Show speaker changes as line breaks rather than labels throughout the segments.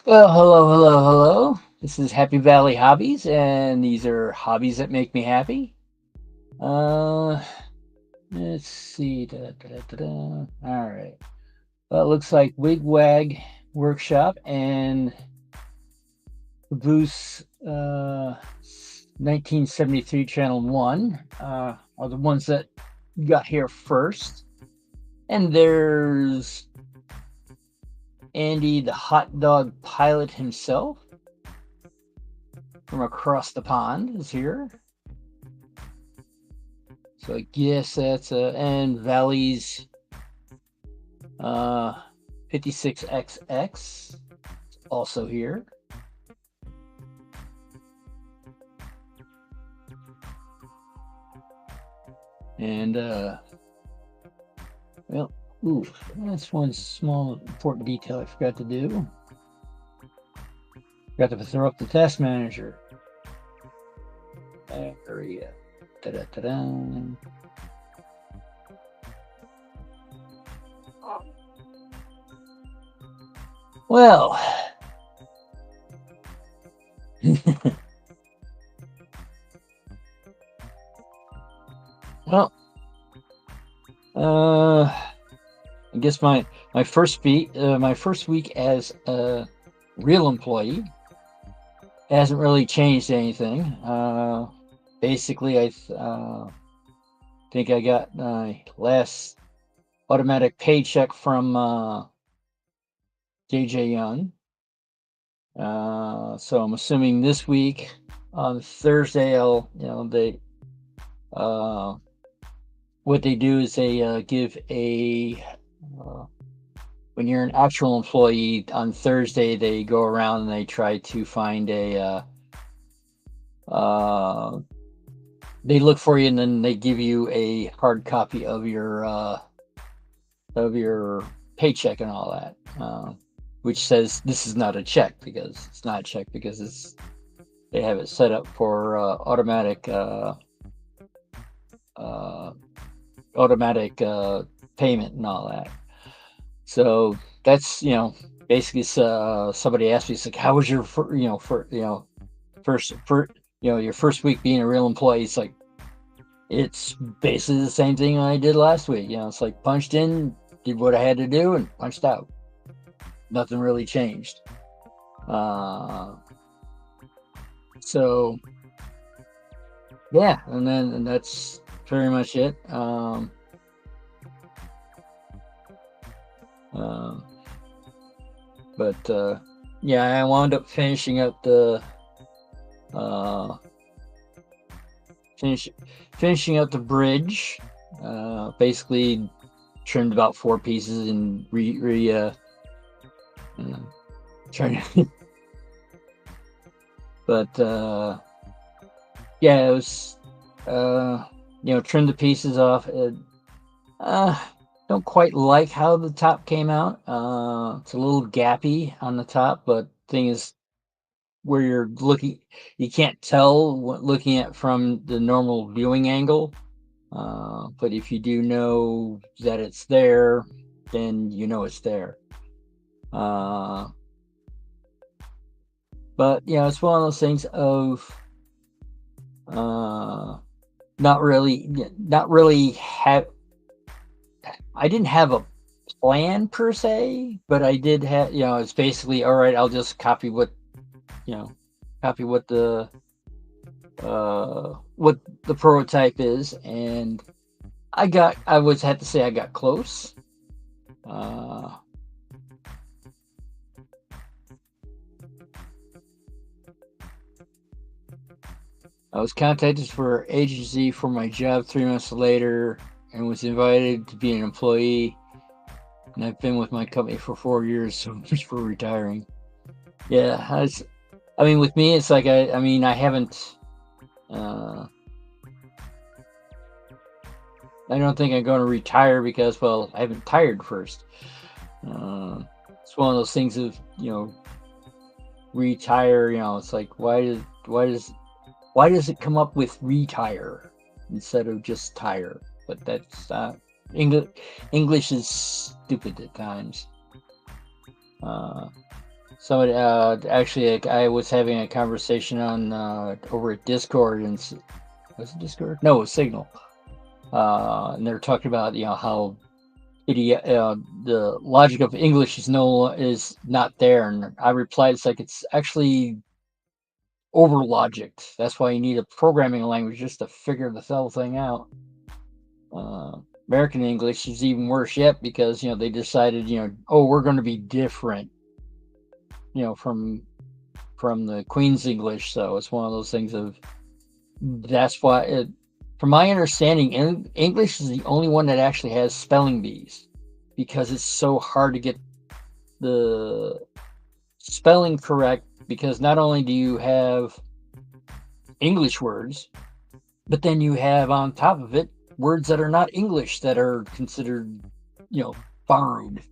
Well, hello. This is Happy Valley Hobbies, and these are hobbies that make me happy. Uh, let's see. All right. Well, it looks like Wigwag Workshop and Caboose 1973 Channel 1 are the ones that got here first. And there's Andy, the hot dog pilot himself, from across the pond is here. So I guess that's and Valley's 56XX also here. And well, ooh, that's one small important detail I forgot to do. Forgot to throw up the test manager. There we go. Ta-da-ta-da. Well, well, I guess my first week as a real employee hasn't really changed anything. Basically, I think I got my last automatic paycheck from JJ Young. So I'm assuming this week on Thursday, uh, what they do is they give uh, when you're an actual employee on Thursday, they go around and they try to find they look for you and then they give you a hard copy of your paycheck and all that, which says this is not a check because it's not a check because they have it set up for uh, automatic payment and all that. So that's basically somebody asked me, it's like, how was your your first week being a real employee? It's like it's basically the same thing I did last week. It's like punched in, did what I had to do, and punched out. Nothing really changed. So yeah, and that's pretty much it. But yeah, I wound up finishing up the uh, finishing up the bridge. Basically trimmed about 4 pieces and trying to but yeah, it was trim the pieces off. Don't quite like how the top came out. It's a little gappy on the top, but thing is, where you're looking, you can't tell what looking at from the normal viewing angle. But if you do know that it's there, then you know it's there. But it's one of those things of not really have. I didn't have a plan per se, but I did have. It's basically all right. I'll just copy what the prototype is, and I would have to say I got close. I was contacted for agency for my job 3 months later and was invited to be an employee. And I've been with my company for 4 years, so much for retiring. Yeah, I mean, with me, it's like I haven't. I don't think I'm going to retire because, well, I haven't tired first. It's one of those things of retire. It's like why does it come up with retire instead of just tire? But that's English is stupid at times. Somebody actually, I was having a conversation on over at Discord, and was it Discord? No, it was Signal. And they're talking about how the logic of English is not there, and I replied, it's like it's actually over logicked. That's why you need a programming language just to figure the whole thing out. American English is even worse yet because they decided oh, we're going to be different from the Queen's English. So it's one of those things of that's why from my understanding, English is the only one that actually has spelling bees because it's so hard to get the spelling correct, because not only do you have English words, but then you have on top of it words that are not English that are considered borrowed.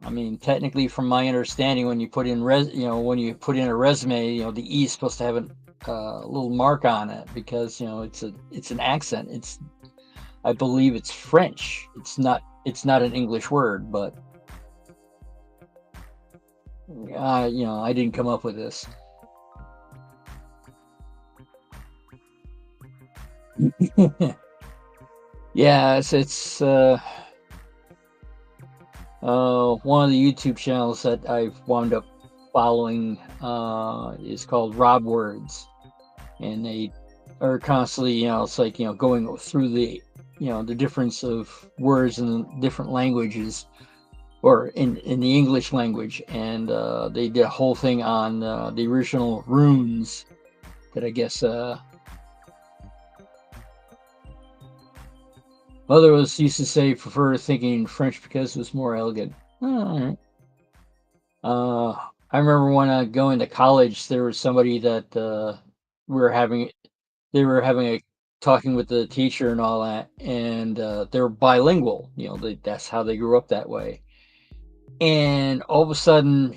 I mean, technically, from my understanding, when you put in when you put in a resume, the E is supposed to have a little mark on it because it's an accent. I believe it's French. It's not an English word, but I didn't come up with this. Yeah, it's one of the YouTube channels that I've wound up following is called Rob Words, and they are constantly, it's like going through the the difference of words in different languages, or in the English language, and they did a whole thing on the original runes that I guess Mother used to say prefer thinking French because it was more elegant. All right. I remember when going to college, there was somebody that we were having they were having a talking with the teacher and all that, and they were bilingual. That's how they grew up that way. And all of a sudden,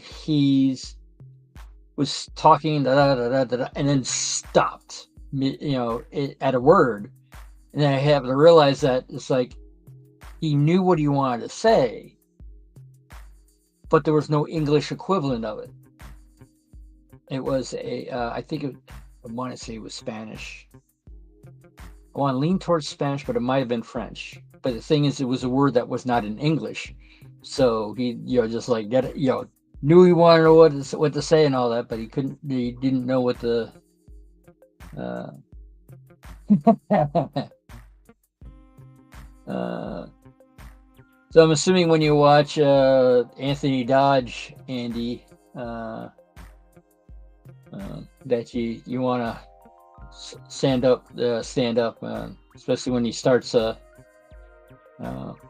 was talking and then stopped, at a word. And then I have to realize that it's like he knew what he wanted to say, but there was no English equivalent of it. It was I want to say it was Spanish. I want to lean towards Spanish, but it might have been French. But the thing is, it was a word that was not in English. So he, just like knew he wanted to know what to say and all that, but he didn't know what the. So I'm assuming when you watch Anthony Dodge, Andy, that you want to stand up, especially when he starts.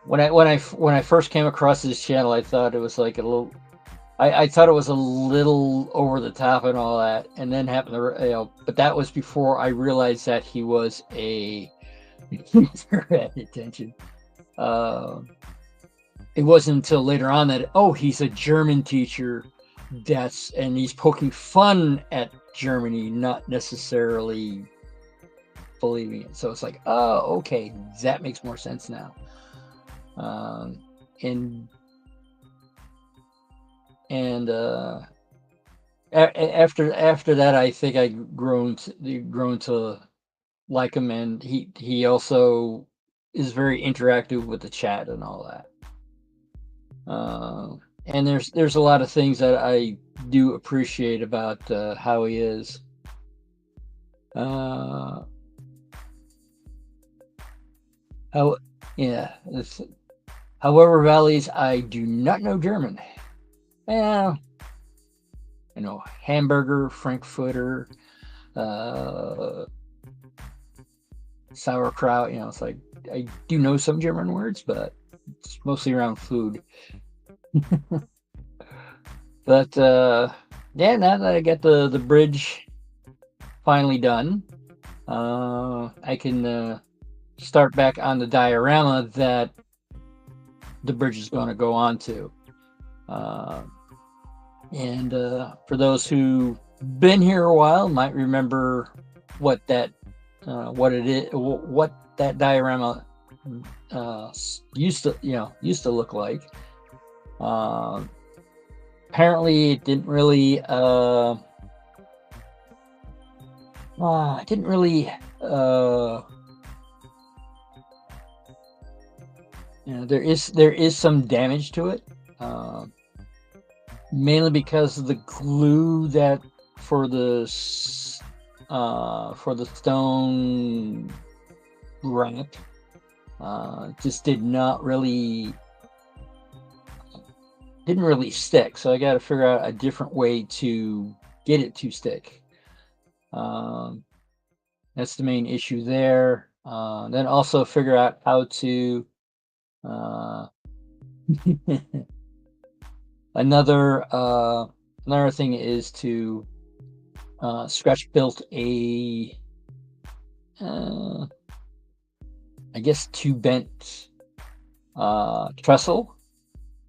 When I first came across his channel, I thought it was like a little. I thought it was a little over the top and all that, and then happened to but that was before I realized that he was a. At attention. It wasn't until later on that he's a German teacher. And he's poking fun at Germany, not necessarily believing it. So it's like, oh, okay, that makes more sense now. And after that, I think I grown to like him, and he also is very interactive with the chat and all that. And there's a lot of things that I do appreciate about how he is. However, Valleys, I do not know German. Yeah, hamburger, Frankfurter, sauerkraut. It's like I do know some German words, but it's mostly around food. But now that I got the bridge finally done, I can start back on the diorama that the bridge is going to go on to. And for those who've been here a while, might remember what that diorama used to look like. Uh, Apparently, it didn't really. Didn't really. There is some damage to it. Mainly because of the glue that for the stone wrap just didn't really stick. So I got to figure out a different way to get it to stick. That's the main issue there. Then also figure out how to uh, another thing is to scratch built a I guess two bent trestle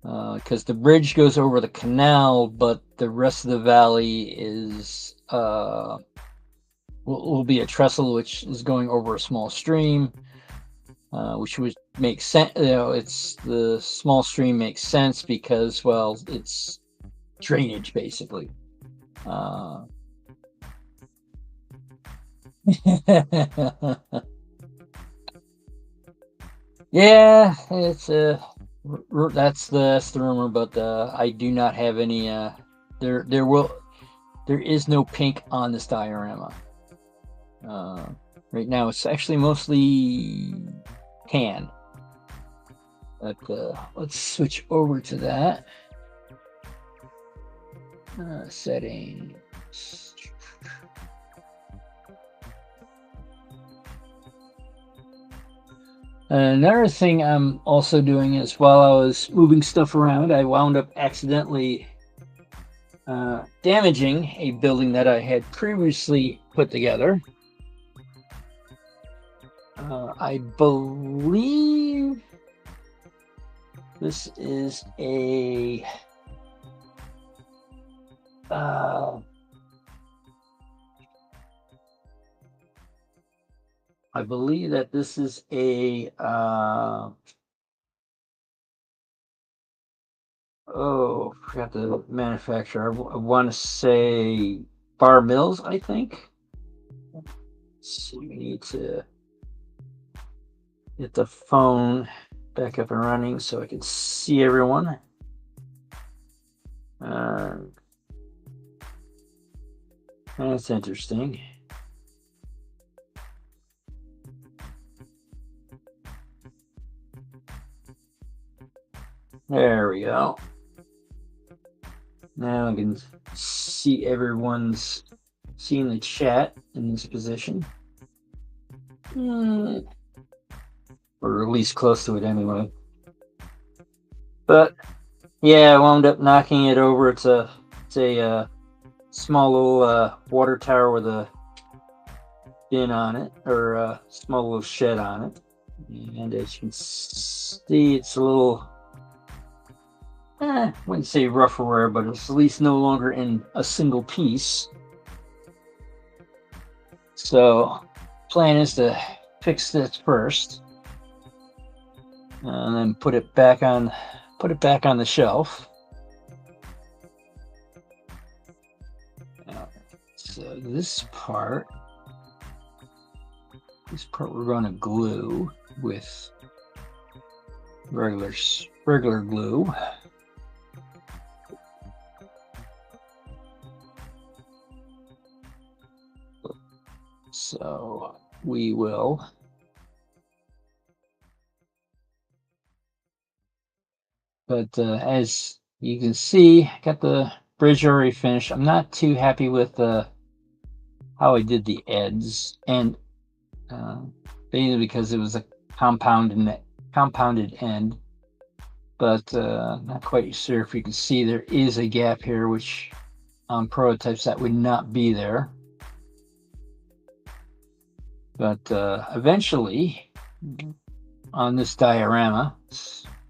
because the bridge goes over the canal, but the rest of the valley is will be a trestle which is going over a small stream, which would make sense. It's the small stream makes sense because, well, it's drainage basically. Yeah, it's that's the rumor, but I do not have any. There is no pink on this diorama. Right now, it's actually mostly tan. But let's switch over to that. Settings. Another thing I'm also doing is while I was moving stuff around, I wound up accidentally damaging a building that I had previously put together. I believe this is a I believe that this is a forgot the manufacturer. I want to say Bar Mills, I think. So we need to get the phone back up and running so I can see everyone. That's interesting. There we go. Now I can see everyone's seeing the chat in this position. Or at least close to it anyway. But yeah, I wound up knocking it over. It's a small little water tower with a bin on it, or a small little shed on it. And as you can see, it's a little, I wouldn't say rougher, but it's at least no longer in a single piece. So plan is to fix this first, and then put it back on the shelf. So this part we're going to glue with regular glue. So we will as you can see, I got the bridge already finished. I'm not too happy with how I did the ends, and mainly because it was a compounded end. But not quite sure if you can see there is a gap here, which on prototypes that would not be there. But eventually, on this diorama,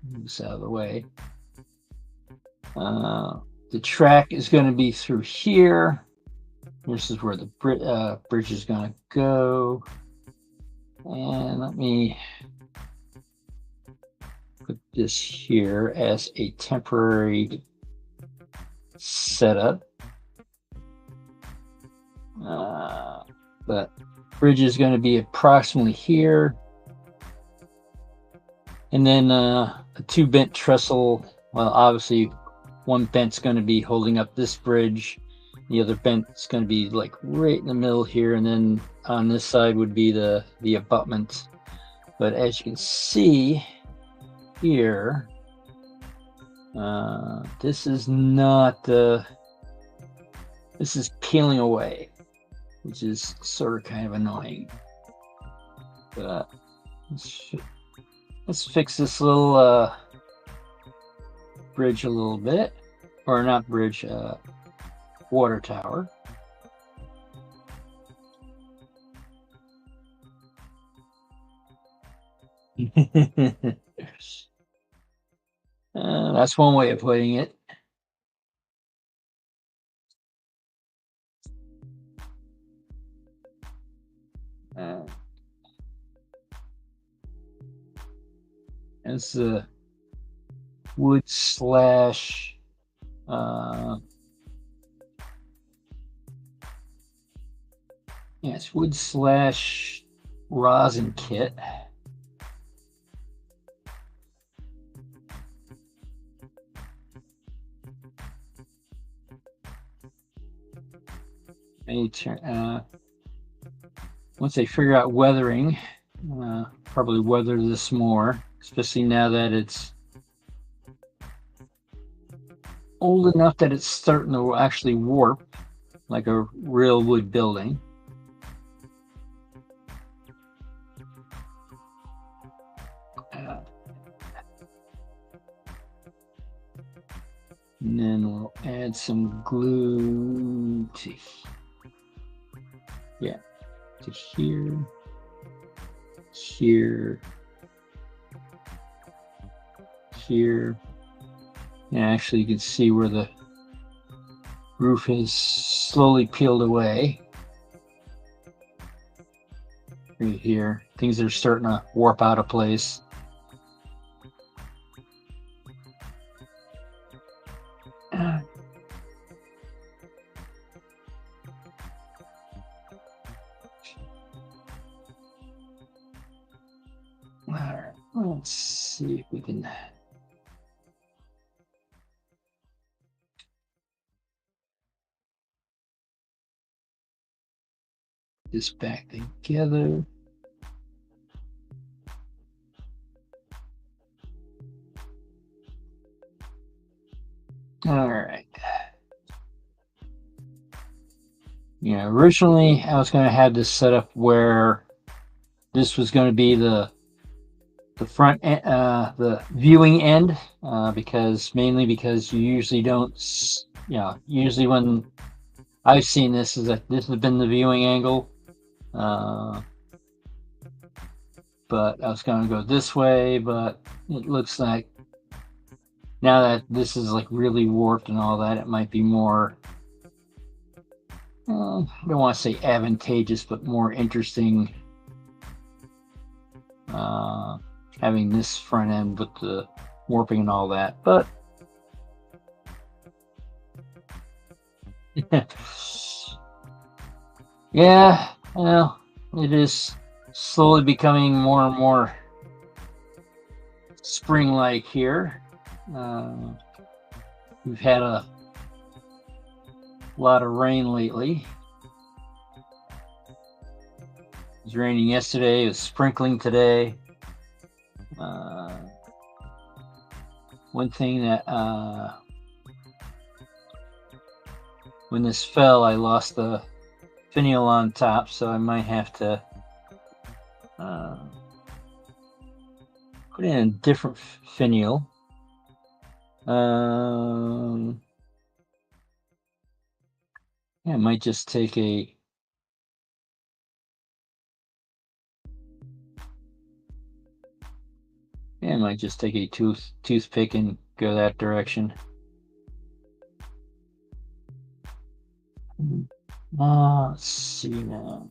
move this out of the way, the track is going to be through here. This is where the bridge is going to go. And let me put this here as a temporary setup. But bridge is going to be approximately here. And then a 2 bent trestle. Well, obviously one bent's going to be holding up this bridge. The other bent's going to be like right in the middle here. And then on this side would be the abutment. But as you can see here, this is not this is peeling away, which is sort of kind of annoying. But let's fix this little bridge a little bit, or not bridge, water tower. That's one way of putting it. It's the wood slash yeah, it's wood slash rosin kit. Once I figure out weathering, probably weather this more, especially now that it's old enough that it's starting to actually warp like a real wood building. And then we'll add some glue to, yeah, to here, here, here. And actually you can see where the roof has slowly peeled away. Right here, things are starting to warp out of place. All right, let's see if we can put this back together. All right. Yeah, originally I was going to have this set up where this was going to be the front the viewing end, mainly because you usually don't, usually when I've seen this is that this has been the viewing angle, but I was going to go this way, but it looks like now that this is like really warped and all that, it might be more, I don't want to say advantageous, but more interesting having this front end with the warping and all that. But yeah, well, it is slowly becoming more and more spring-like here. We've had a lot of rain lately. It was raining yesterday, it was sprinkling today. One thing that when this fell, I lost the finial on top, so I might have to put in a different finial. Yeah, I might just take a toothpick and go that direction. Let's see now.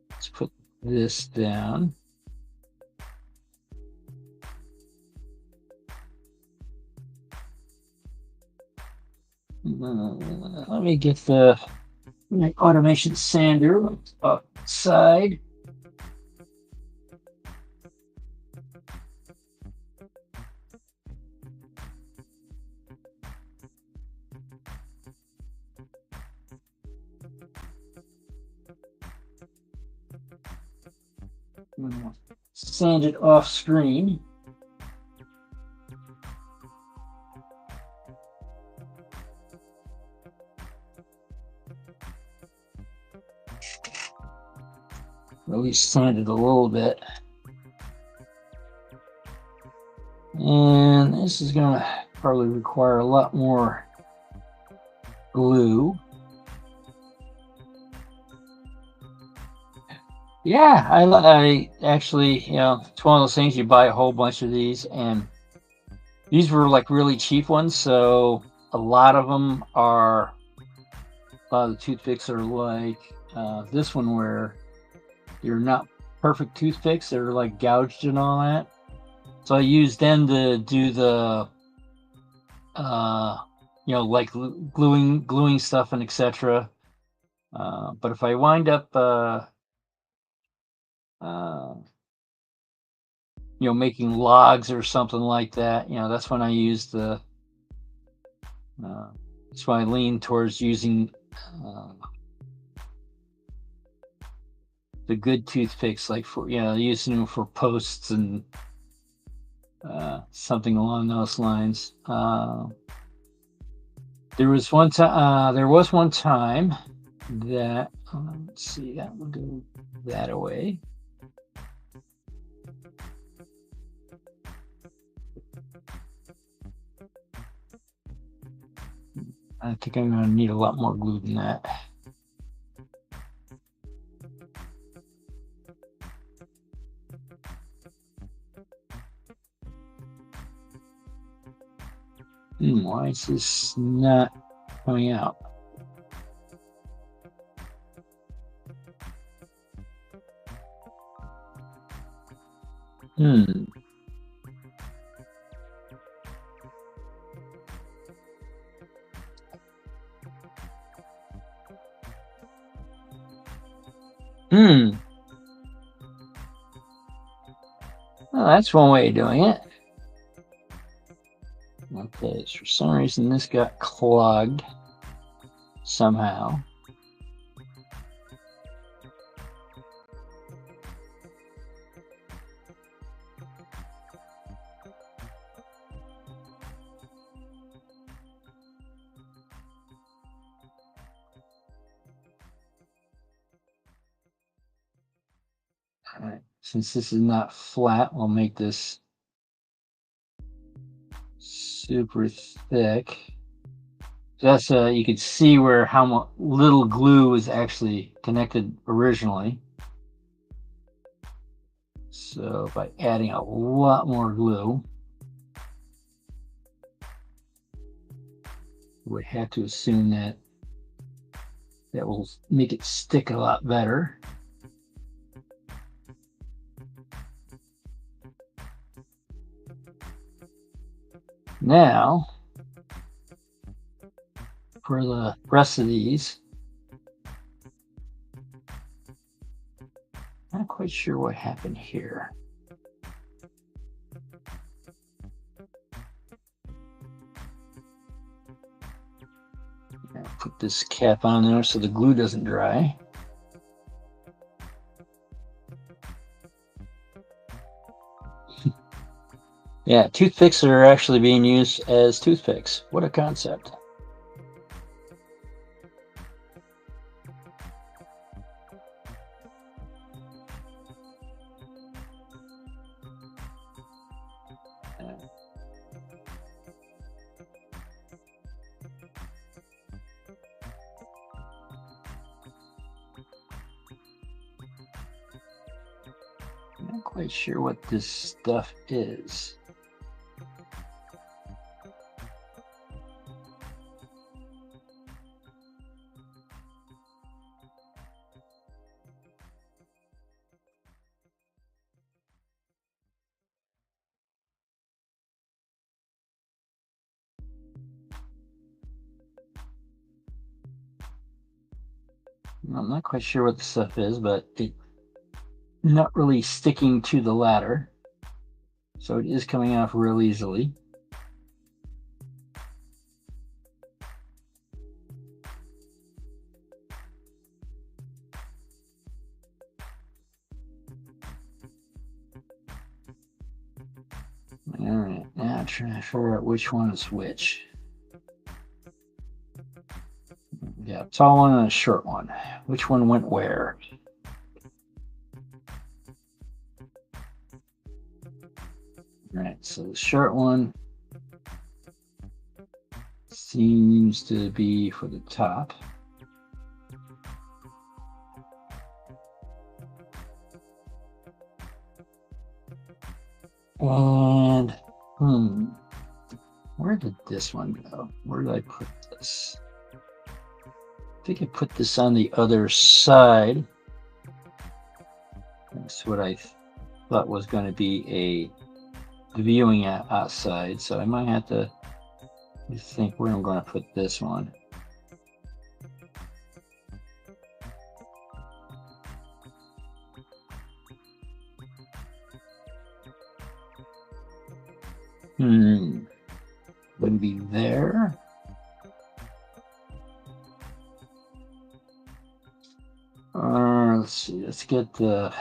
Let's put this down. Let me get the my automation sander outside. Sand it off screen. At least sand it a little bit. And this is going to probably require a lot more glue. Yeah, I actually, it's one of those things you buy a whole bunch of these, and these were like really cheap ones, so a lot of them are, a lot of the toothpicks are like this one where they're not perfect toothpicks, they're like gouged and all that. So I use them to do the, like gluing stuff and etc. But if I wind up, making logs or something like that, that's when I use the, that's why I lean towards using the good toothpicks, like for, using them for posts and something along those lines. There was one time that, let's see, that will go that away. I think I'm going to need a lot more glue than that. Why is this not coming out? Hmm. Well, that's one way of doing it. Okay, so for some reason this got clogged somehow. All right, since this is not flat, we'll make this super thick. That's you can see where how little glue is actually connected originally. So by adding a lot more glue, we have to assume that that will make it stick a lot better. Now, for the rest of these, not quite sure what happened here. I'll put this cap on there so the glue doesn't dry. Yeah, toothpicks are actually being used as toothpicks. What a concept. I'm not quite sure what this stuff is. I'm not quite sure what the stuff is, but it's not really sticking to the ladder. So it is coming off real easily. All right, now trying to figure out which one is which. Yeah, tall one and a short one. Which one went where? All right, so the short one seems to be for the top. And where did this one go? Where did I put this? I think I put this on the other side. That's what I thought was going to be a viewing outside. So I might have to think where I'm going to put this one. Maybe there. Let's see. Let's get the.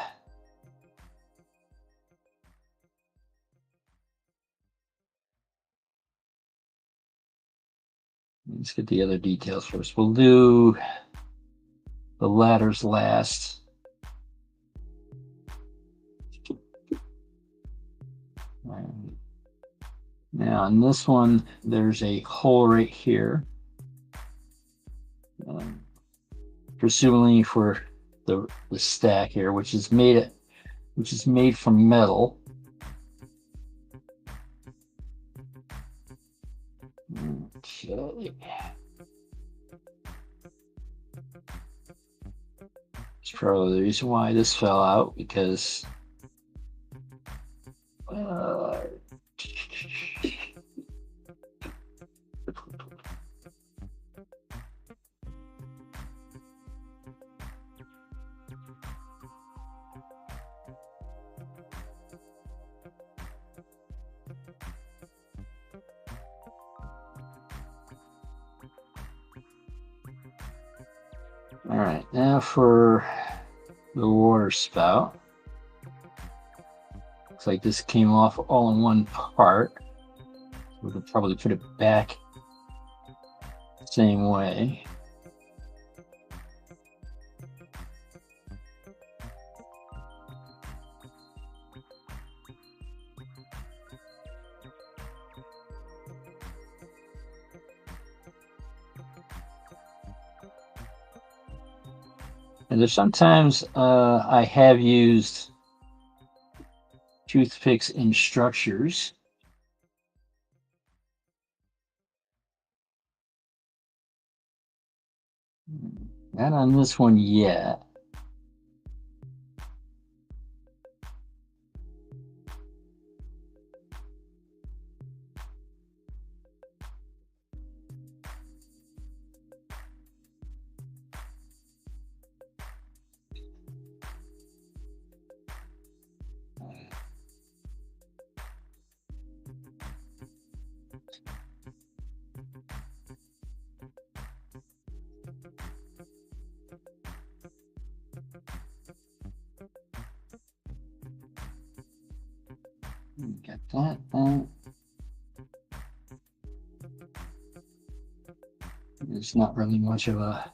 Let's get the other details first. We'll do the ladders last. Now on this one, there's a hole right here, presumably for the stack here, which is made from metal. Okay. It's probably the reason why this fell out, because all right, now for the water spout. Looks like this came off all in one part. We could probably put it back the same way. And there's sometimes I have used toothpicks in structures. Not on this one yet. Got that. There's not really much of a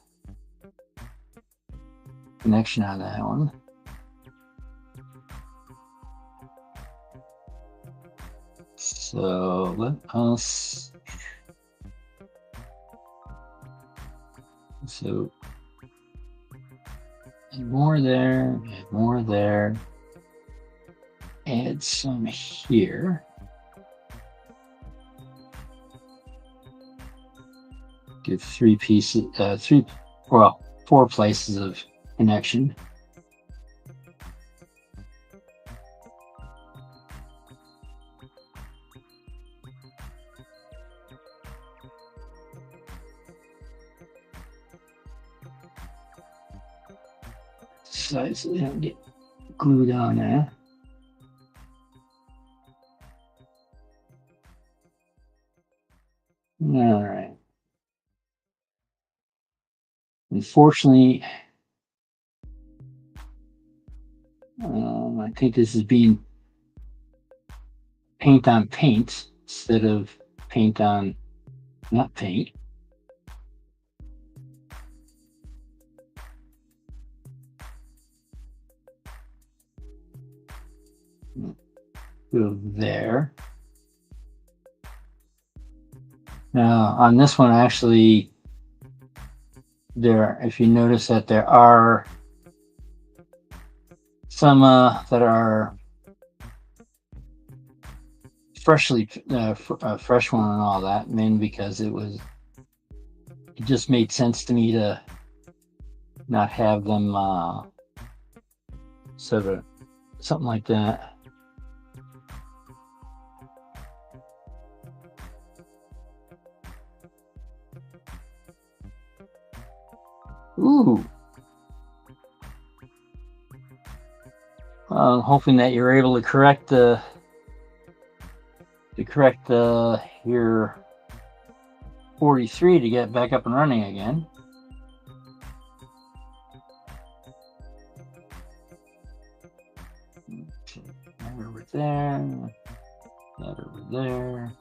connection on that one. So let us. So add more there, add more there, add some here. Give four places of connection. side so they don't get glued on there. All right. Unfortunately, I think this is being paint on paint instead of paint on not paint. Go there. Now on this one, actually, if you notice that there are some that are freshly fresh one and all that, mainly because it just made sense to me to not have them sort of something like that. Ooh. I'm hoping that you're able to correct your 43 to get back up and running again. Okay, that over there, that over there.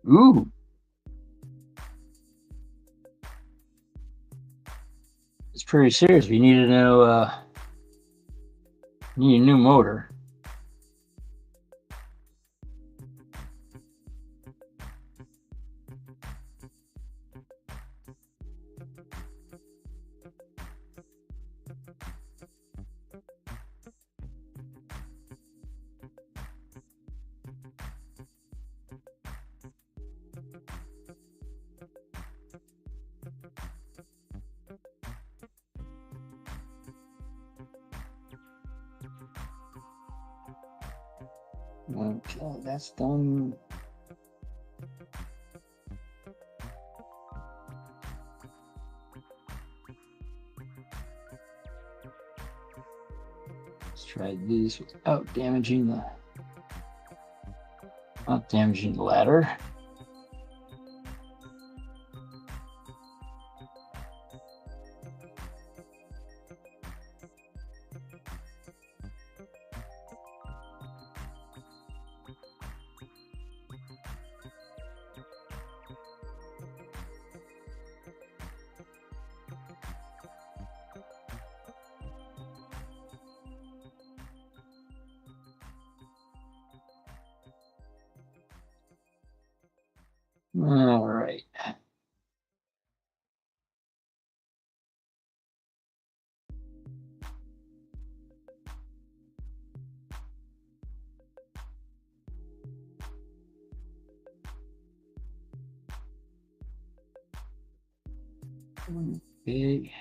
Ooh. It's pretty serious. We need to know need a new motor. Okay, that's done. Let's try to do this without damaging not damaging the ladder. All right. Okay.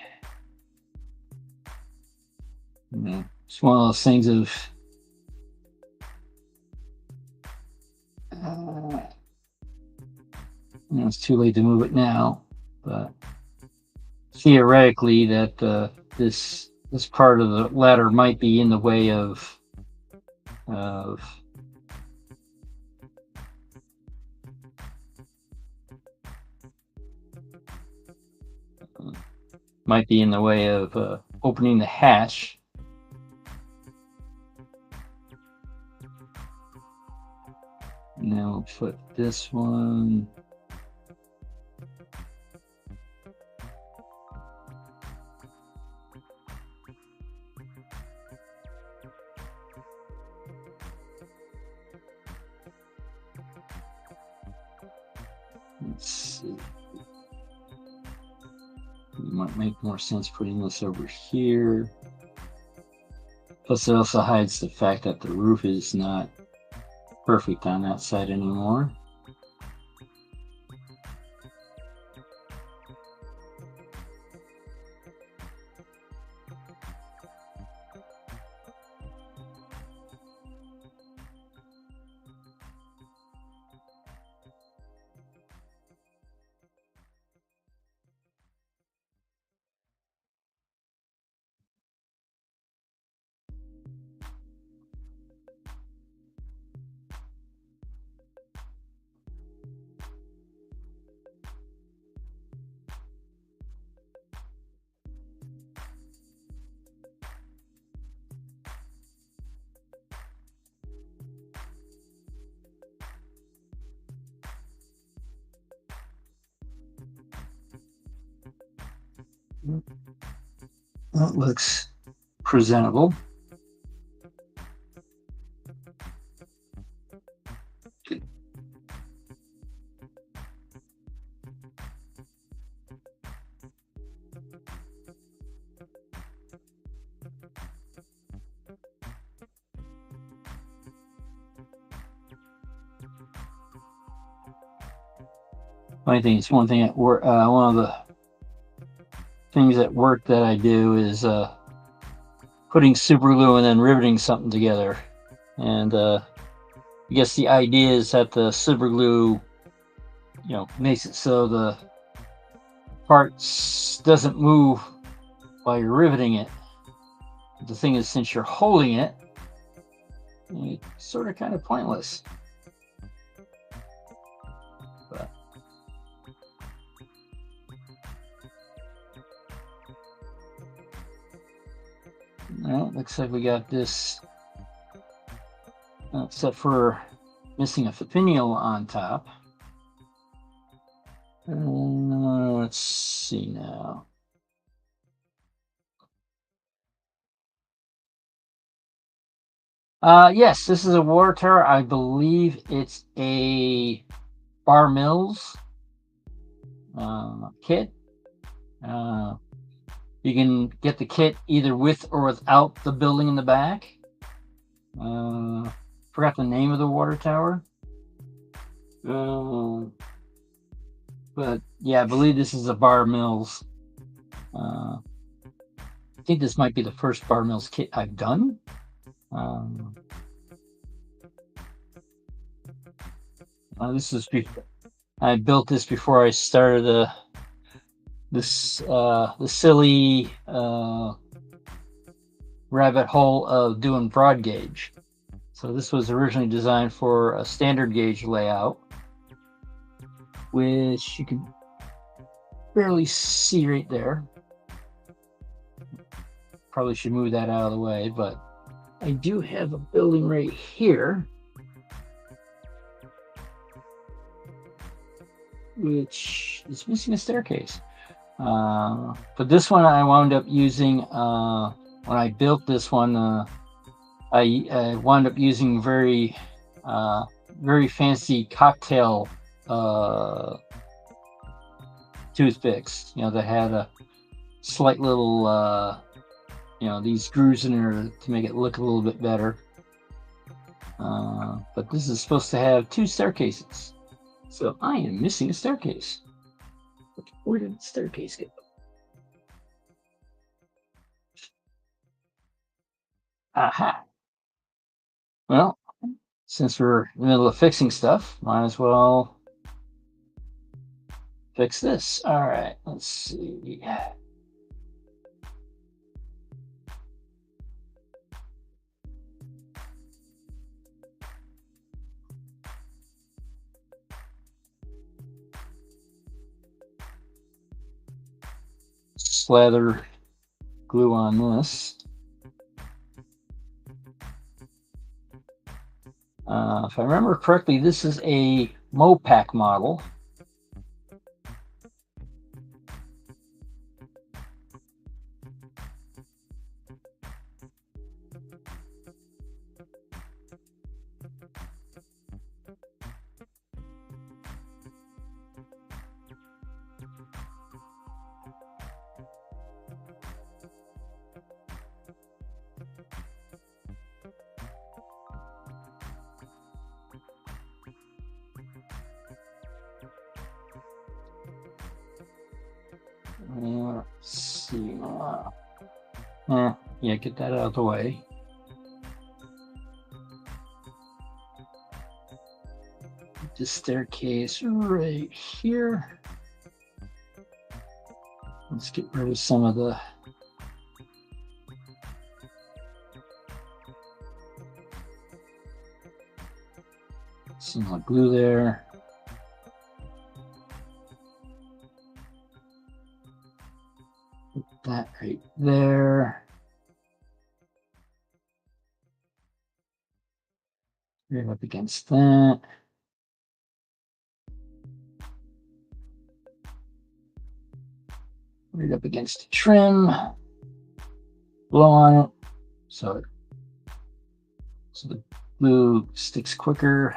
It's one of those things of it's too late to move it now, but theoretically that this part of the ladder might be in the way of opening the hatch. Now we'll put this one. Let's see. might make more sense putting this over here. Plus, it also hides the fact that the roof is not perfect on that side anymore. That looks presentable. Funny thing is, one thing at work, one of the things at work that I do is putting super glue and then riveting something together. And I guess the idea is that the super glue, makes it so the parts doesn't move while you're riveting it. The thing is, since you're holding it, it's sort of kind of pointless. But well, looks like we got this, except for missing a finial on top. Let's see now. Yes, this is a water tower. I believe it's a Bar Mills kit. You can get the kit either with or without the building in the back. Forgot the name of the water tower. But yeah, I believe this is a Bar Mills. I think this might be the first Bar Mills kit I've done. This is I built this before I started the silly rabbit hole of doing broad gauge. So this was originally designed for a standard gauge layout, which you can barely see right there. Probably should move that out of the way, but I do have a building right here, which is missing a staircase. But this one I wound up using, when I built this one, I wound up using very fancy cocktail toothpicks, that had a slight little, these grooves in there to make it look a little bit better. But this is supposed to have 2 staircases. So I am missing a staircase. Where did the staircase go? Aha. Well, since we're in the middle of fixing stuff, might as well fix this. All right, let's see. Slather glue on this. If I remember correctly, this is a Mopac model. see. Yeah, get that out of the way. This staircase right here. Let's get rid of some of the glue there. Put that right there. Right up against that. Right up against the trim. Blow on it so the glue sticks quicker.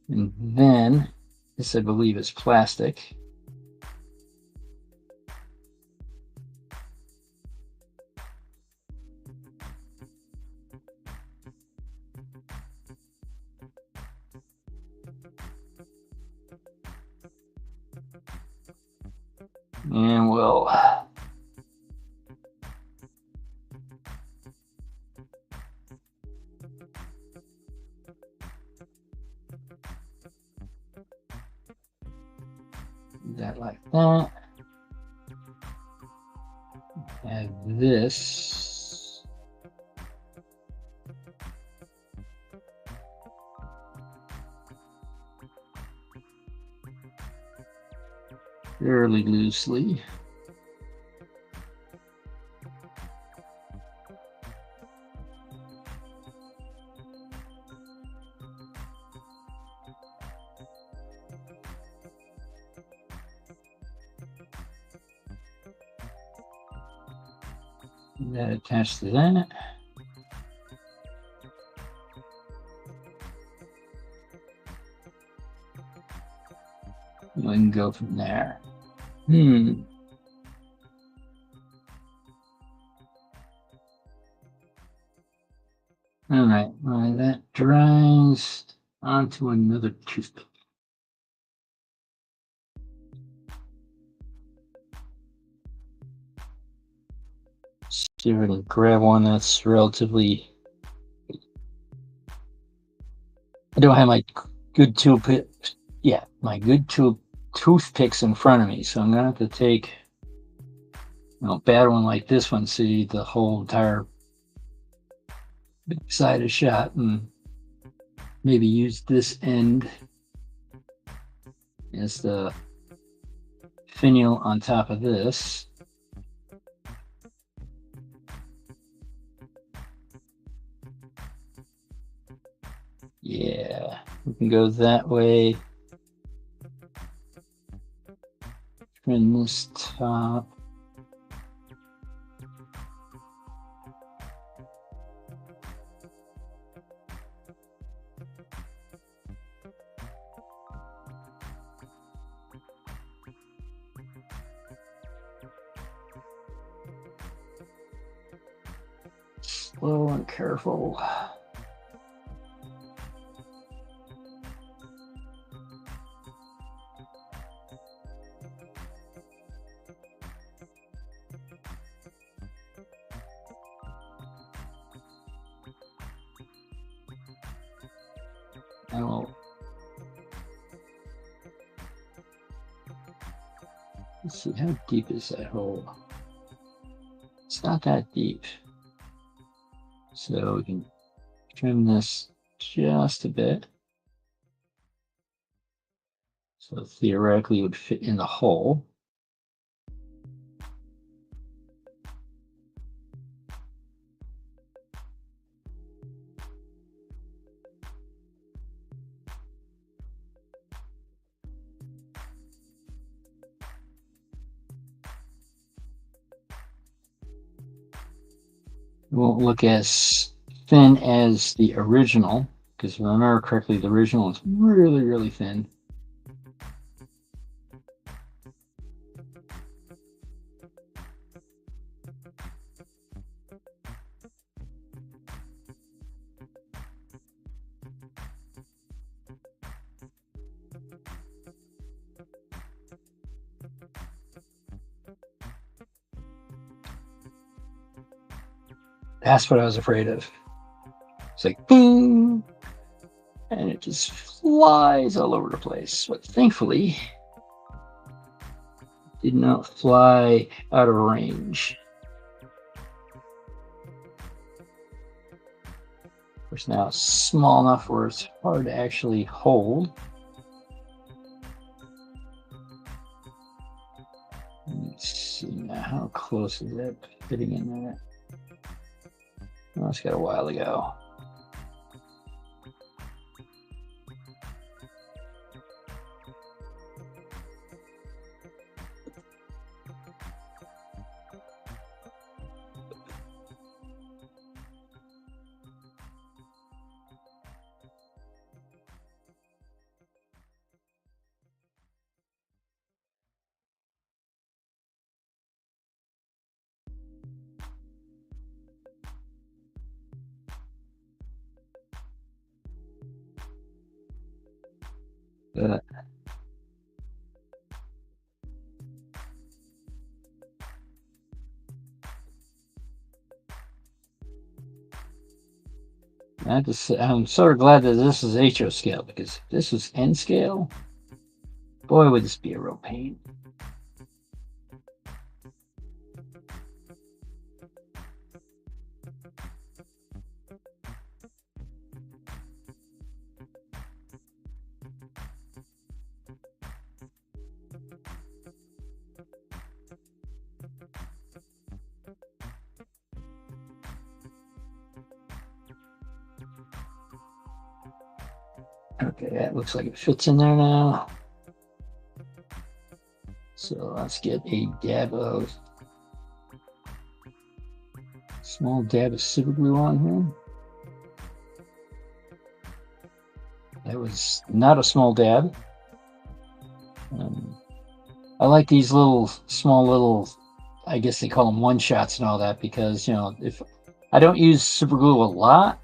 And then this, I believe, is plastic. And we'll do that like that. Have this. Fairly loosely. That attached to that. We can go from there. All right, while that dries, onto another toothpick. See if I can grab one that's relatively. I don't have my good toothpicks. Yeah, my good toothpicks in front of me, so I'm gonna have to take a bad one like this one, see the whole entire side of shot, and maybe use this end as the finial on top of this. Yeah, we can go that way. Trim this top. Slow and careful. Let's see, how deep is that hole? It's not that deep. So we can trim this just a bit. So theoretically it would fit in the hole. It won't look as thin as the original, because if I remember correctly, the original is really, really thin. That's what I was afraid of. It's like boom, and it just flies all over the place. But thankfully, did not fly out of range. Of course, now it's small enough where it's hard to actually hold. Let's see now, how close is that fitting in there? Oh, it's got a while to go. Uh, I'm sort of glad that this is HO scale, because if this was N scale, boy, would this be a real pain. Okay, that looks like it fits in there now. So let's get a small dab of super glue on here. That was not a small dab. I like these small little, I guess they call them one shots and all that, because, you know, if I don't use super glue a lot,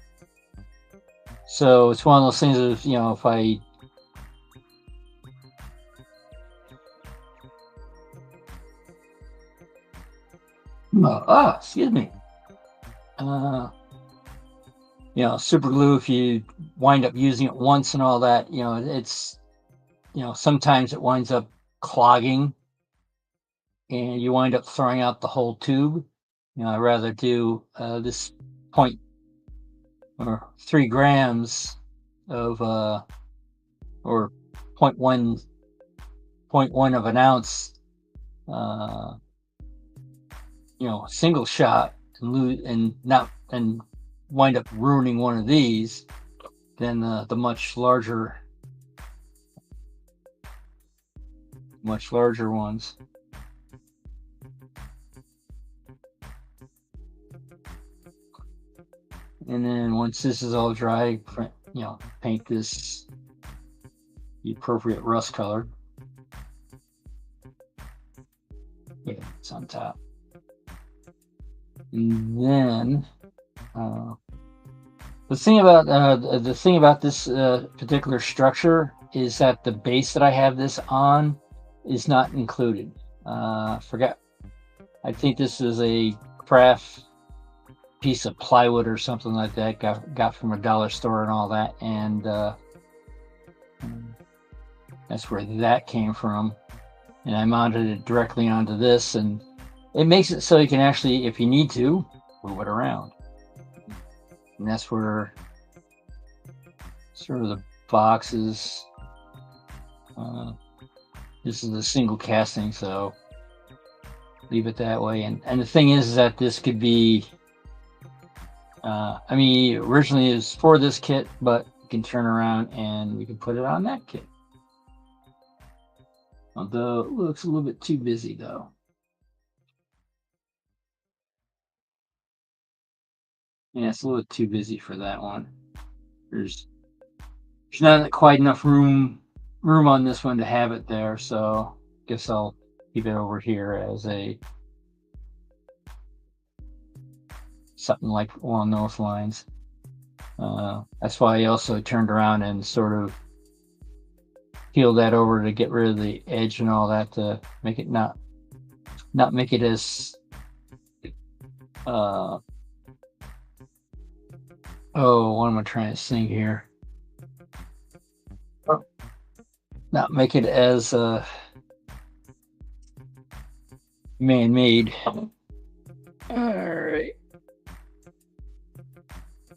so it's one of those things of, you know, if I excuse me. You know, super glue, if you wind up using it once and all that, you know, it's, you know, sometimes it winds up clogging and you wind up throwing out the whole tube. You know, I'd rather do this point or 3 grams of or 0.1 of an ounce, you know, single shot and lose and not and wind up ruining one of these than the much larger ones. And then once this is all dry, you know, paint this the appropriate rust color. Yeah, it's on top. And then the thing about this particular structure is that the base that I have this on is not included. Forgot. I think this is a craft piece of plywood or something like that. Got from a dollar store and all that, and that's where that came from. And I mounted it directly onto this, and it makes it so you can actually, if you need to, move it around. And that's where sort of the boxes. This is a single casting, so leave it that way. And the thing is that this could be, I mean, originally it was for this kit, but you can turn around and we can put it on that kit. Although it looks a little bit too busy, though. Yeah, it's a little too busy for that one. There's not quite enough room on this one to have it there, so I guess I'll keep it over here as a something like along those lines. That's why I also turned around and sort of peeled that over to get rid of the edge and all that, to make it not make it as Oh, what am I trying to think here? Oh, not make it as man-made. All right.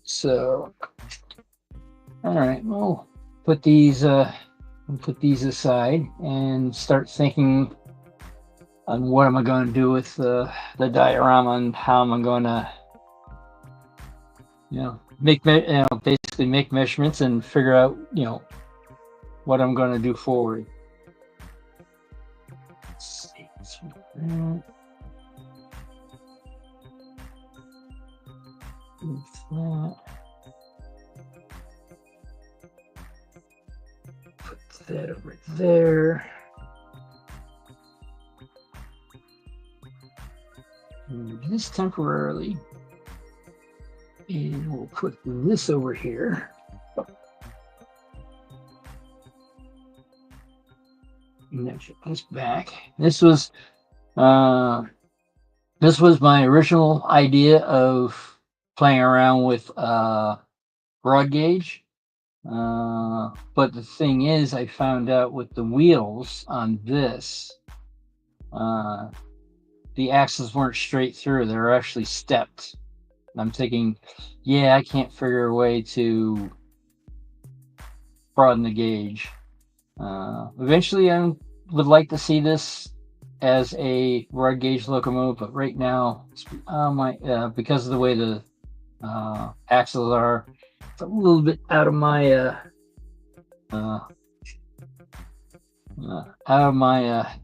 So, all right. Well, put these aside and start thinking on what am I going to do with the diorama and how am I going to, basically make measurements and figure out, what I'm going to do forward. Let's see. Move that. Put that over there. Move this temporarily. And we'll put this over here. Measure this back. This was my original idea of playing around with broad gauge. But the thing is, I found out with the wheels on this, the axles weren't straight through. They were actually stepped. And I'm thinking, yeah, I can't figure a way to broaden the gauge. Eventually, I would like to see this as a broad gauge locomotive, but right now, because of the way the axles are, it's a little bit out of my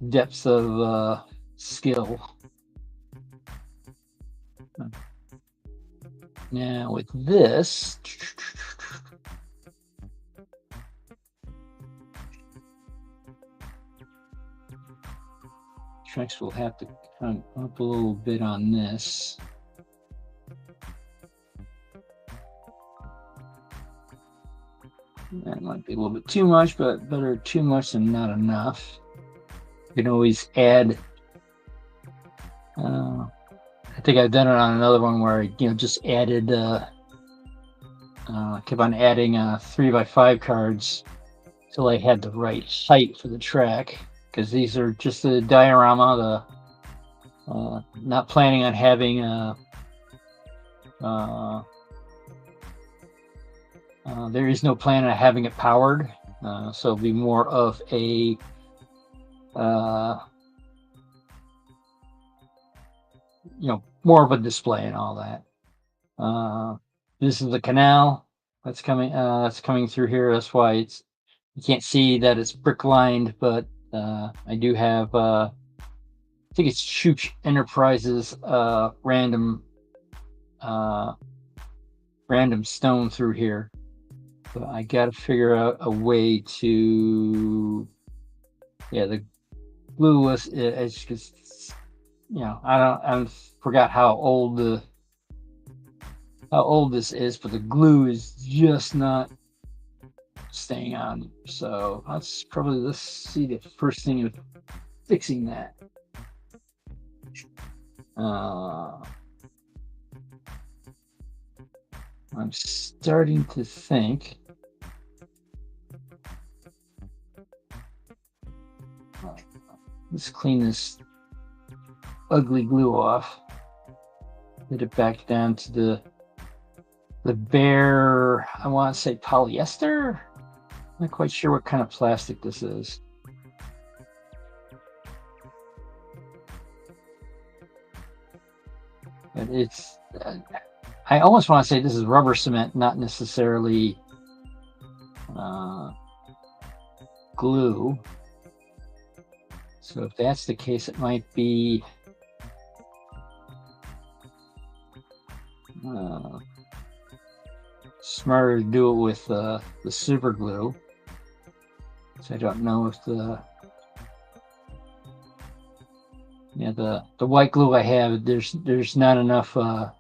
depths of skill. Now with this, tracks will have to come up a little bit on this. That might be a little bit too much, but better too much than not enough. You can always add. I think I've done it on another one where I, just added. Kept on adding 3x5 cards till I had the right height for the track, because these are just the diorama. Not planning on having there is no plan on having it powered, so it'll be more of a more of a display and all that. This is the canal that's coming through here. That's why you can't see that it's brick lined, but I do have I think it's Chooch Enterprises random stone through here. But I got to figure out a way to, the glue was, it's just, I forgot how old this is, but the glue is just not staying on. So let's see the first thing of fixing that. I'm starting to think. Let's clean this ugly glue off. Get it back down to the bare, I want to say polyester. Not quite sure what kind of plastic this is. But it's, I almost want to say this is rubber cement, not necessarily glue. So if that's the case, it might be smarter to do it with the super glue. So I don't know if the white glue I have, there's not enough. I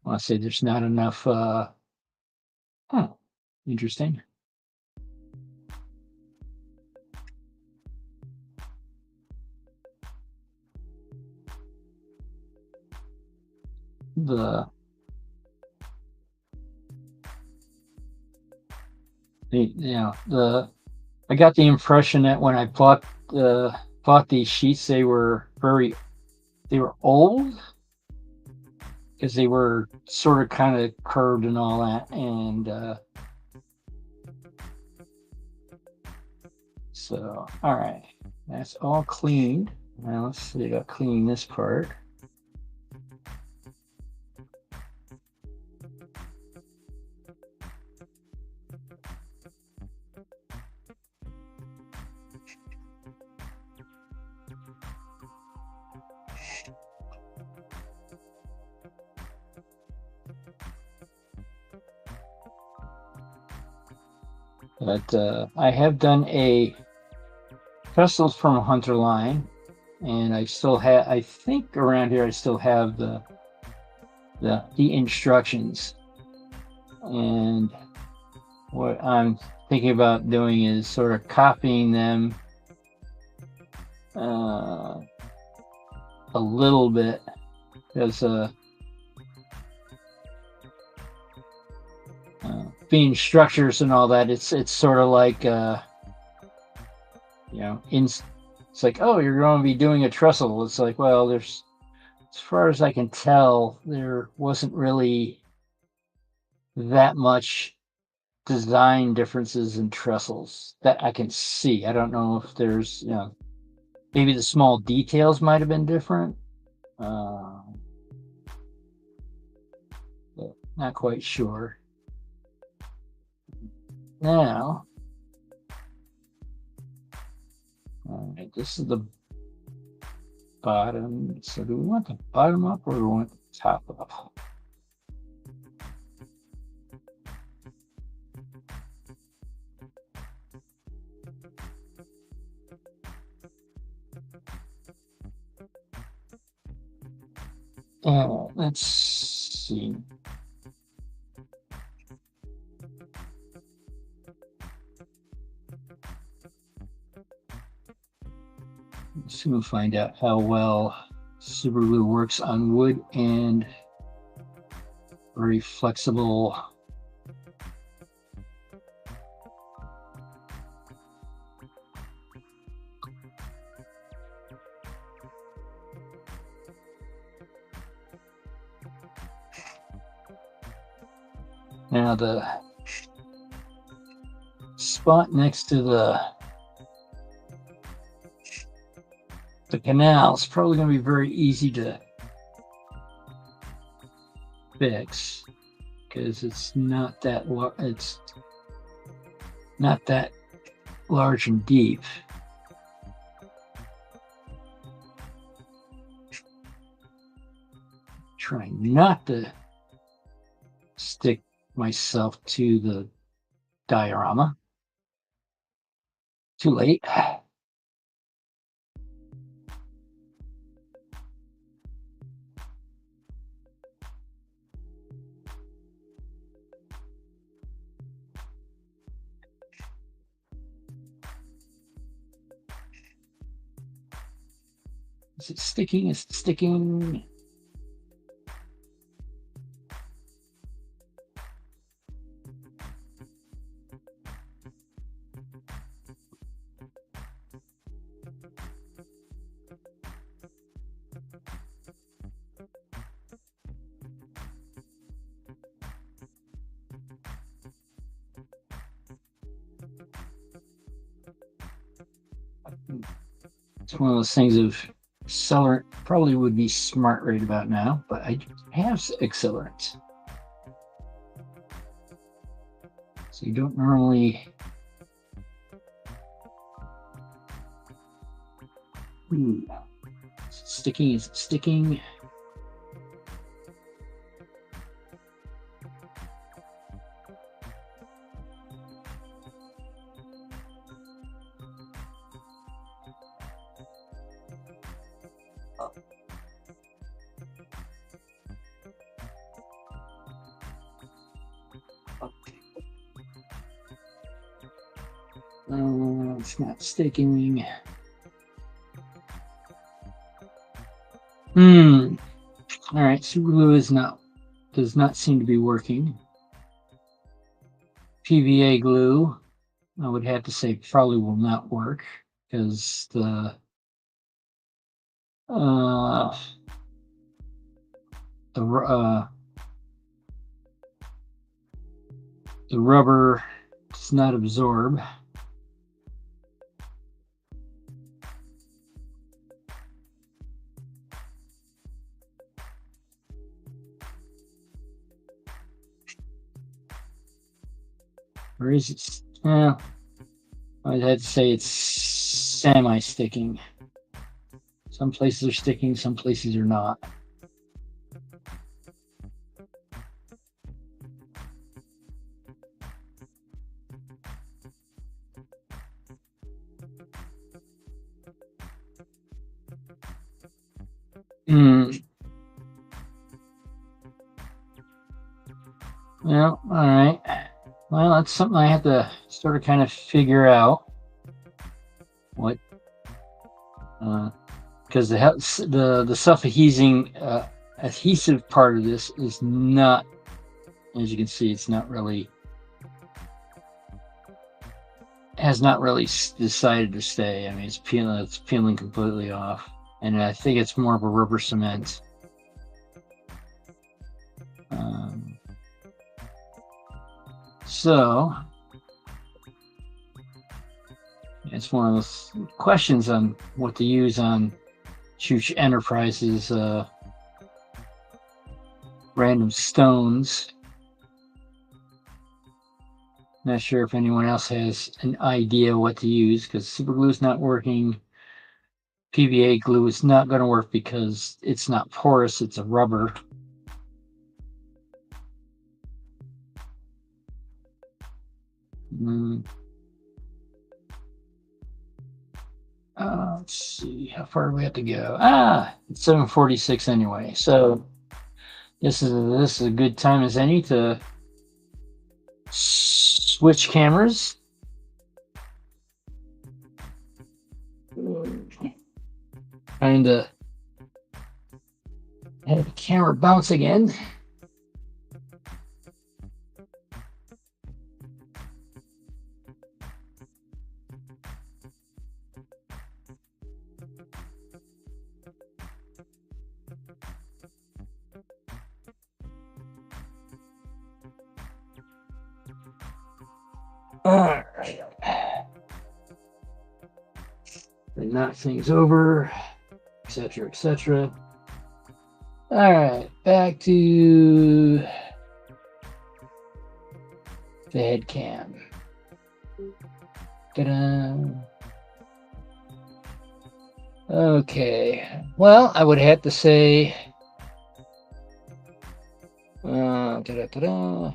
want to say there's not enough. Interesting. the I got the impression that when I bought these sheets, they were old because they were sort of kind of curved and all that, and so all right, that's all cleaned. Now let's see about cleaning this part. But I have done a trestles from a hunter line, and I still have. I think around here I still have the instructions. And what I'm thinking about doing is sort of copying them a little bit, because being structures and all that, it's sort of like it's like, oh, you're going to be doing a trestle. It's like, well, there's, as far as I can tell, there wasn't really that much design differences in trestles that I can see. I don't know if there's, maybe the small details might have been different. But not quite sure. Now, all right, this is the bottom. So do we want the bottom up or do we want the top up? Let's see. Soon we'll find out how well super glue works on wood and very flexible. Now the spot next to the canal is probably going to be very easy to fix because it's not that large and deep. Trying not to stick myself to the diorama. Too late. Is it sticking? Is it sticking? It's one of those things of accelerant probably would be smart right about now, but I have accelerant. So you don't normally is it sticking? Is it sticking? It's not sticking. All right, super glue does not seem to be working. PVA glue, I would have to say, probably will not work because uh, the the rubber does not absorb. Or is it? I'd have to say it's semi-sticking. Some places are sticking, some places are not. Well, all right. Well, that's something I have to sort of kind of figure out. What? Because the self-adhesing adhesive part of this is not, as you can see, it's not really has not really decided to stay. I mean, it's peeling completely off, and I think it's more of a rubber cement. So it's one of those questions on what to use on Chooch Enterprises random stones. Not sure if anyone else has an idea what to use because super glue is not working. PVA glue is not going to work because it's not porous, it's a rubber. Let's see, how far do we have to go? It's 7:46 anyway, so this is a good time as any to switch cameras. Trying to have the camera bounce again. All right. And knock things over, etc., etc. All right, back to the head cam. Ta-da. Okay, well, I would have to say, ta-da-ta-da.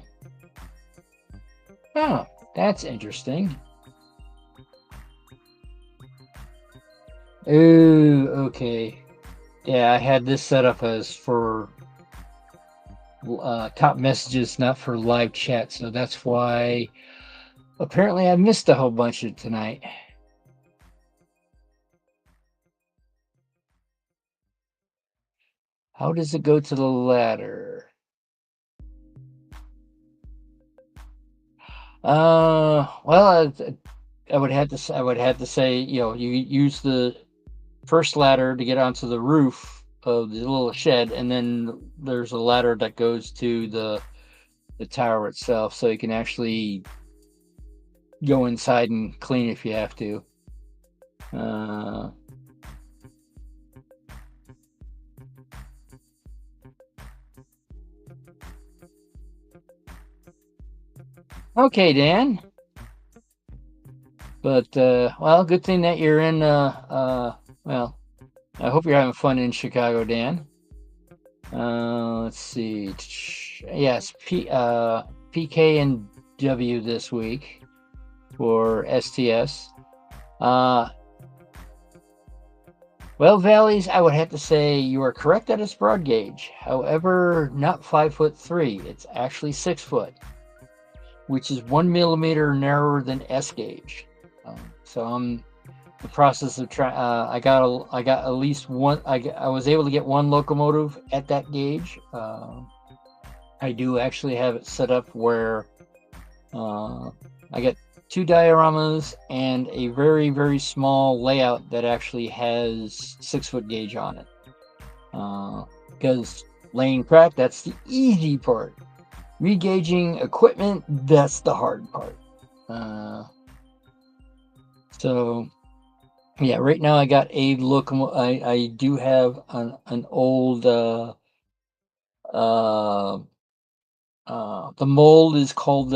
Oh, that's interesting. Ooh, okay. Yeah, I had this set up as for top messages, not for live chat, so that's why apparently I missed a whole bunch of tonight. How does it go to the ladder? Well, I would have to say, you use the first ladder to get onto the roof of the little shed, and then there's a ladder that goes to the tower itself, so you can actually go inside and clean if you have to. Okay, Dan. But well, good thing that you're in. Well, I hope you're having fun in Chicago, Dan. Let's see. Yes, PK and W this week for STS. Well, Valleys, I would have to say you are correct that it's broad gauge. However, not 5'3". It's actually 6 foot, which is 1 millimeter narrower than S gauge. So the process of I got at least one. I was able to get one locomotive at that gauge. I do actually have it set up where I get two dioramas and a very, very small layout that actually has 6-foot gauge on it. Because laying track, that's the easy part. Regauging equipment, that's the hard part. So yeah, right now I got a locomotive. I do have an old the mold is called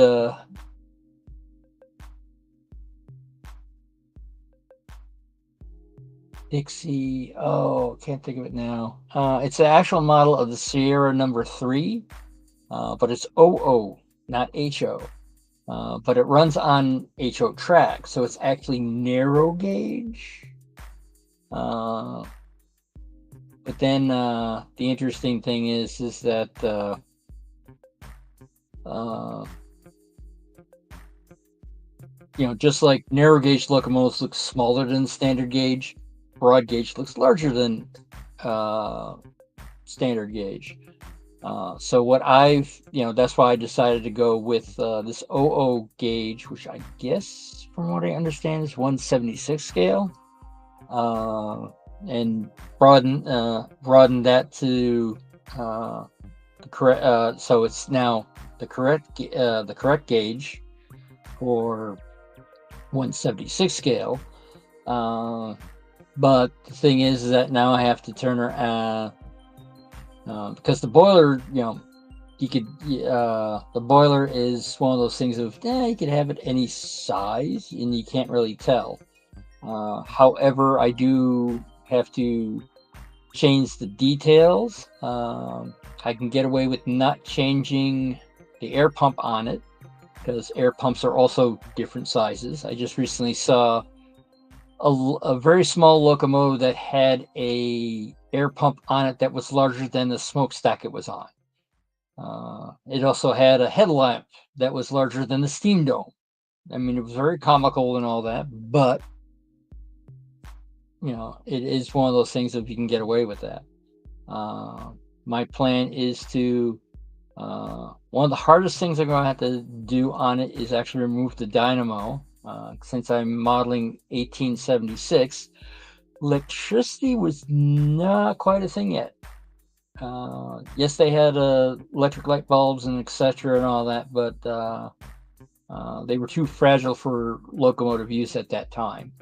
Dixie. Oh, can't think of it now. It's the actual model of the Sierra number 3, but it's OO, not HO. But it runs on HO track, so it's actually narrow gauge. But then the interesting thing is that you know, just like narrow gauge locomotives look smaller than standard gauge, broad gauge looks larger than standard gauge. So what that's why I decided to go with this OO gauge, which I guess, from what I understand, is 1/76 scale, and broaden that to the correct. So it's now the correct gauge for 1/76 scale. But the thing is that now I have to turn around. Because the boiler, you could, the boiler is one of those things of, you could have it any size and you can't really tell. However, I do have to change the details. I can get away with not changing the air pump on it, because air pumps are also different sizes. I just recently saw a very small locomotive that had a air pump on it that was larger than the smokestack it was on. It also had a headlamp that was larger than the steam dome. I mean, it was very comical and all that, but it is one of those things that you can get away with that. My plan is to one of the hardest things I'm going to have to do on it is actually remove the dynamo. Since I'm modeling 1876, electricity was not quite a thing yet. Yes, they had electric light bulbs and etc. and all that, but they were too fragile for locomotive use at that time.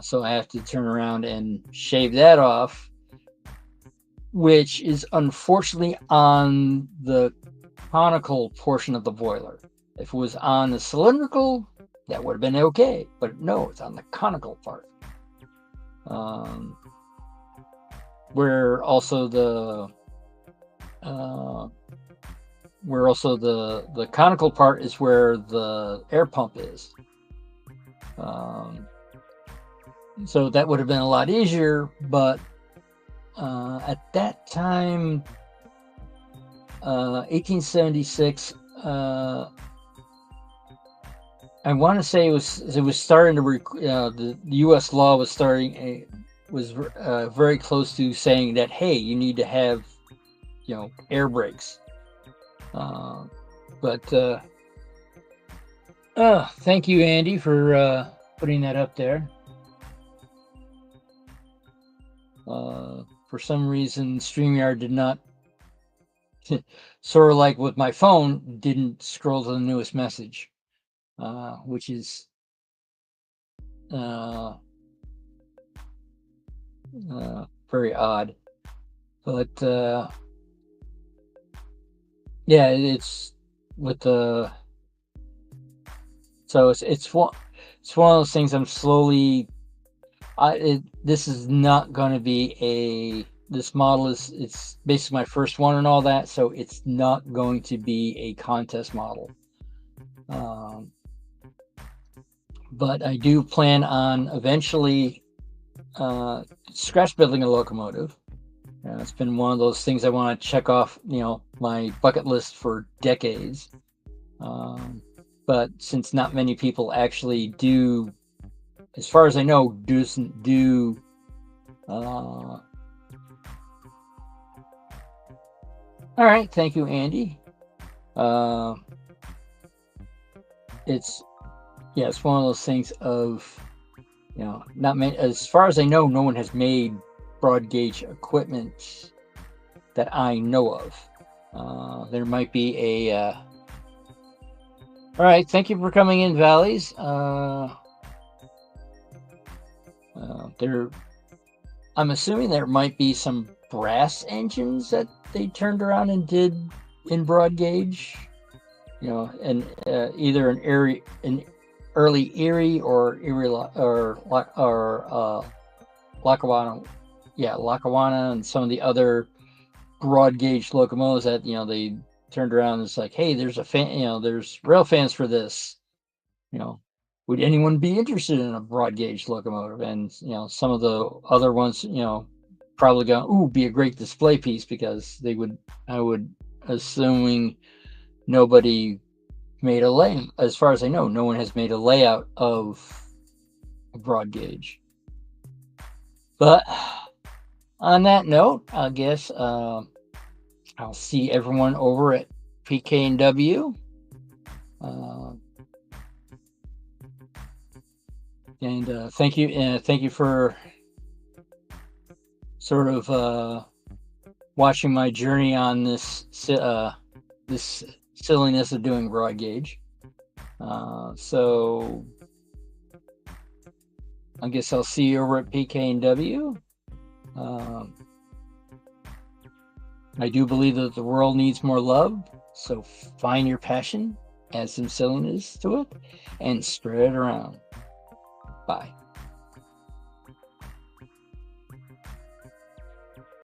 So I have to turn around and shave that off, which is unfortunately on the conical portion of the boiler. If it was on the cylindrical, that would have been okay, but no, it's on the conical part. Where also the conical part is where the air pump is. So that would have been a lot easier, but at that time, 1876. I want to say it was starting to the U.S. law was very close to saying that, hey, you need to have air brakes. But thank you, Andy, for putting that up there. For some reason, StreamYard did not, sort of like with my phone, didn't scroll to the newest message. Which is very odd, but yeah, it's with the so it's one of those things I'm slowly. This is not going to be this model it's basically my first one and all that, so it's not going to be a contest model. But I do plan on eventually scratch building a locomotive. It's been one of those things I want to check off, my bucket list for decades. But since not many people actually do as far as I know, doesn't do. All right, thank you, Andy. It's it's one of those things of, not many, as far as I know, no one has made broad gauge equipment that I know of. There might be a. All right, thank you for coming in, Valleys. I'm assuming there might be some brass engines that they turned around and did in broad gauge. And either an early Erie or Lackawanna, Lackawanna, and some of the other broad gauge locomotives that they turned around and it's like, hey, there's a fan, there's rail fans for this. Would anyone be interested in a broad gauge locomotive? And some of the other ones, probably go, ooh, be a great display piece, because I would assuming nobody made a layout. As far as I know, no one has made a layout of a broad gauge. But on that note, I guess I'll see everyone over at PK&W. And thank you for sort of watching my journey on this this silliness of doing broad gauge. So I guess I'll see you over at PK&W. I do believe that the world needs more love, so find your passion, add some silliness to it, and spread it around. Bye.